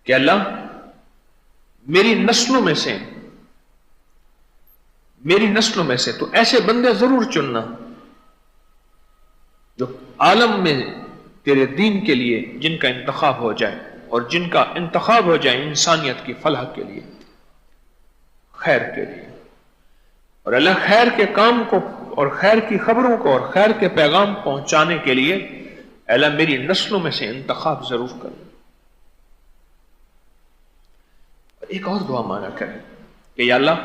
کہ اللہ میری نسلوں میں سے تو ایسے بندے ضرور چننا جو عالم میں تیرے دین کے لیے جن کا انتخاب ہو جائے، اور جن کا انتخاب ہو جائے انسانیت کی فلاح کے لیے، خیر کے لیے. اور اللہ خیر کے کام کو اور خیر کی خبروں کو اور خیر کے پیغام پہنچانے کے لیے اللہ میری نسلوں میں سے انتخاب ضرور کر. ایک اور دعا مانگا کریں کہ یا اللہ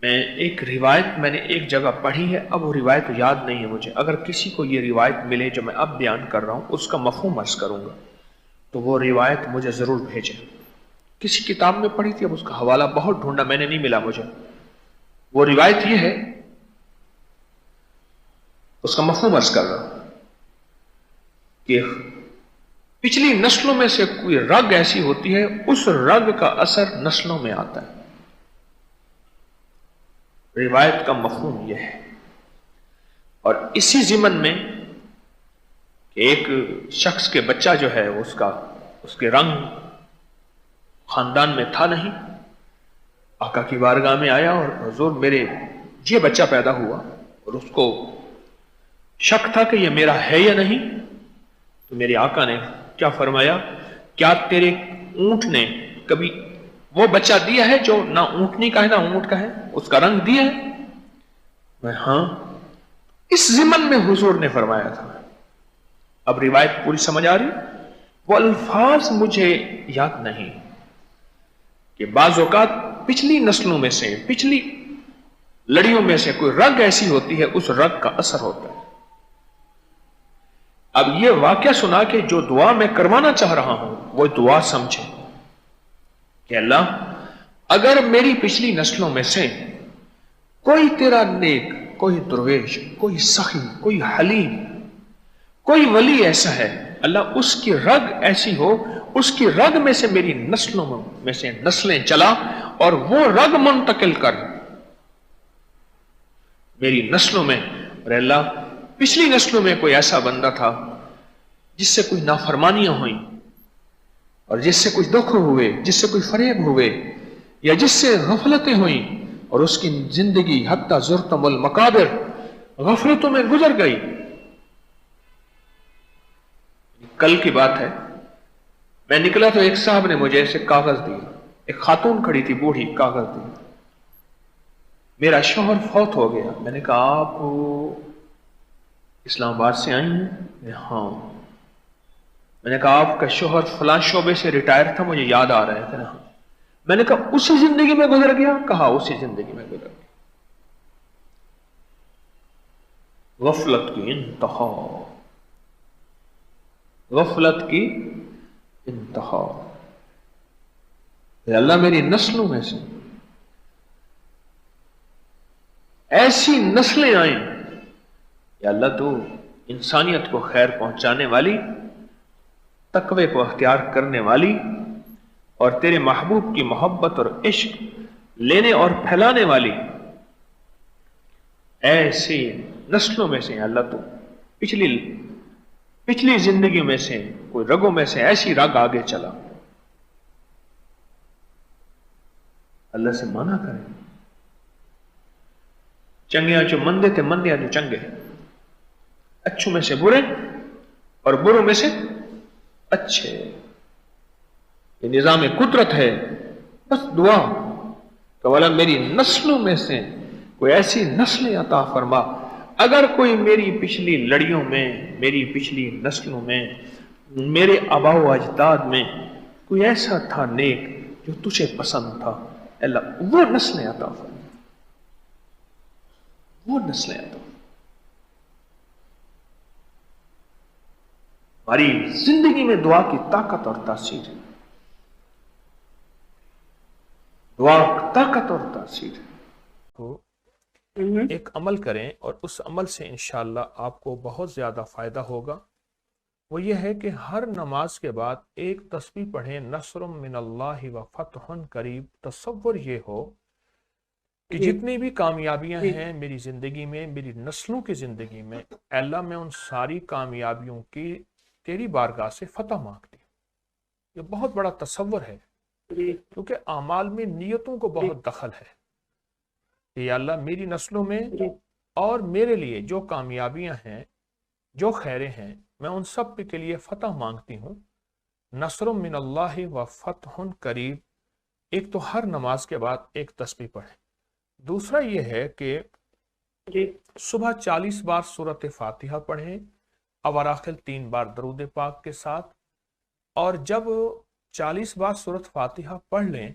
میں نے ایک جگہ پڑھی ہے، اب وہ روایت یاد نہیں ہے مجھے، اگر کسی کو یہ روایت ملے جو میں اب بیان کر رہا ہوں اس کا مفہوم عرض کروں گا تو وہ روایت مجھے ضرور بھیجیں. کسی کتاب میں پڑھی تھی، اب اس کا حوالہ بہت ڈھونڈا میں نے نہیں ملا مجھے. وہ روایت یہ ہے، اس کا مفہوم عرض کر رہا ہوں کہ پچھلی نسلوں میں سے کوئی رگ ایسی ہوتی ہے، اس رگ کا اثر نسلوں میں آتا ہے. روایت کا مفہوم یہ ہے. اور اسی ضمن میں ایک شخص کے بچہ جو ہے اس کے رنگ خاندان میں تھا نہیں، آقا کی بارگاہ میں آیا اور حضور میرے یہ بچہ پیدا ہوا، اور اس کو شک تھا کہ یہ میرا ہے یا نہیں. تو میرے آقا نے کیا فرمایا، کیا تیرے اونٹ نے کبھی وہ بچہ دیا ہے جو نہ اونٹنی کا ہے نہ اونٹ کا ہے، اس کا رنگ دیا ہے؟ میں ہاں. اس ضمن میں حضور نے فرمایا تھا. اب روایت پوری سمجھ آ رہی؟ وہ الفاظ مجھے یاد نہیں کہ بعض اوقات پچھلی نسلوں میں سے، پچھلی لڑیوں میں سے کوئی رگ ایسی ہوتی ہے، اس رگ کا اثر ہوتا ہے. اب یہ واقعہ سنا کہ جو دعا میں کروانا چاہ رہا ہوں وہ دعا سمجھے کہ اللہ اگر میری پچھلی نسلوں میں سے کوئی تیرا نیک، کوئی درویش، کوئی سخی، کوئی حلیم، کوئی ولی ایسا ہے، اللہ اس کی رگ ایسی ہو، اس کی رگ میں سے میری نسلوں میں سے نسلیں چلا اور وہ رگ منتقل کر میری نسلوں میں. اور اللہ پچھلی نسلوں میں کوئی ایسا بندہ تھا جس سے کوئی نافرمانیاں ہوئیں اور جس سے کچھ دکھ ہوئے، جس سے کوئی فریب ہوئے یا جس سے غفلتیں ہوئیں اور اس کی زندگی حتی زرتم المقابر غفلتوں میں گزر گئی. کل کی بات ہے، میں نکلا تو ایک صاحب نے مجھے ایسے کاغذ دیا، ایک خاتون کھڑی تھی بوڑھی، کاغذ دی، میرا شوہر فوت ہو گیا. میں نے کہا آپ اسلام آباد سے آئی ہیں؟ ہاں. میں نے کہا آپ کا شوہر فلاں شعبے سے ریٹائر تھا، مجھے یاد آ رہا ہے کہ ہاں. میں نے کہا اسی زندگی میں گزر گیا؟ کہا اسی زندگی میں گزر گیا. غفلت کی انتہا، غفلت کی انتہا. اللہ میری نسلوں میں سے ایسی نسلیں آئیں یا اللہ تو انسانیت کو خیر پہنچانے والی، تقوی کو اختیار کرنے والی اور تیرے محبوب کی محبت اور عشق لینے اور پھیلانے والی ایسی نسلوں میں سے اللہ تو پچھلی زندگی میں سے کوئی رگوں میں سے ایسی رگ آگے چلا. اللہ سے مانا کریں. چنگیاں جو مندے تھے، مندیاں جو چنگے، اچھوں میں سے برے اور بروں میں سے اچھے. یہ نظام قدرت ہے. بس دعا کہ والا میری نسلوں میں سے کوئی ایسی نسلیں عطا فرما. اگر کوئی میری پچھلی لڑیوں میں، میری پچھلی نسلوں میں، میرے آباء و اجداد میں کوئی ایسا تھا نیک جو تجھے پسند تھا، اللہ وہ نسلیں عطا فرما، وہ نسلیں عطا فرما. ہماری زندگی میں دعا کی طاقت اور تاثیر ہے. دعا کی طاقت اور تاثیر ہے. ایک عمل کریں اور اس عمل سے انشاءاللہ آپ کو بہت زیادہ فائدہ ہوگا. وہ یہ ہے کہ ہر نماز کے بعد ایک تسبیح پڑھیں، نصر من اللہ و فتح قریب. تصور یہ ہو کہ جتنی بھی کامیابیاں ہیں میری زندگی میں، میری نسلوں کی زندگی میں، اے اللہ میں ان ساری کامیابیوں کی تیری بارگاہ سے فتح مانگتی ہوں. یہ بہت بڑا تصور ہے، کیونکہ اعمال میں نیتوں کو بہت دخل ہے کہ یا اللہ میری نسلوں میں اور میرے لیے جو کامیابیاں ہیں، جو خیریں ہیں، میں ان سب کے لیے فتح مانگتی ہوں۔ نصر من اللہ و فتح قریب، ایک تو ہر نماز کے بعد ایک تسبیح پڑھیں۔ دوسرا یہ ہے کہ صبح 40 بار سورۃ فاتحہ پڑھیں، اوراخل 3 بار درود پاک کے ساتھ، اور جب 40 بار سورۃ فاتحہ پڑھ لیں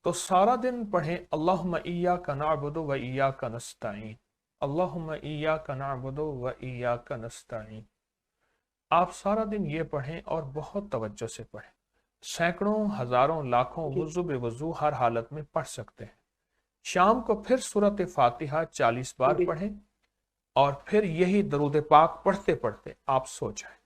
تو سارا دن پڑھیں اللہم ایاک نعبد و ایاک نستعین، اللہم ایاک نعبد و ایاک نستعین۔ آپ سارا دن یہ پڑھیں اور بہت توجہ سے پڑھیں، سینکڑوں، ہزاروں، لاکھوں وضو بے وضو ہر حالت میں پڑھ سکتے ہیں۔ شام کو پھر سورۃ فاتحہ 40 بار پڑھیں اور پھر یہی درود پاک پڑھتے پڑھتے آپ سو جائیں۔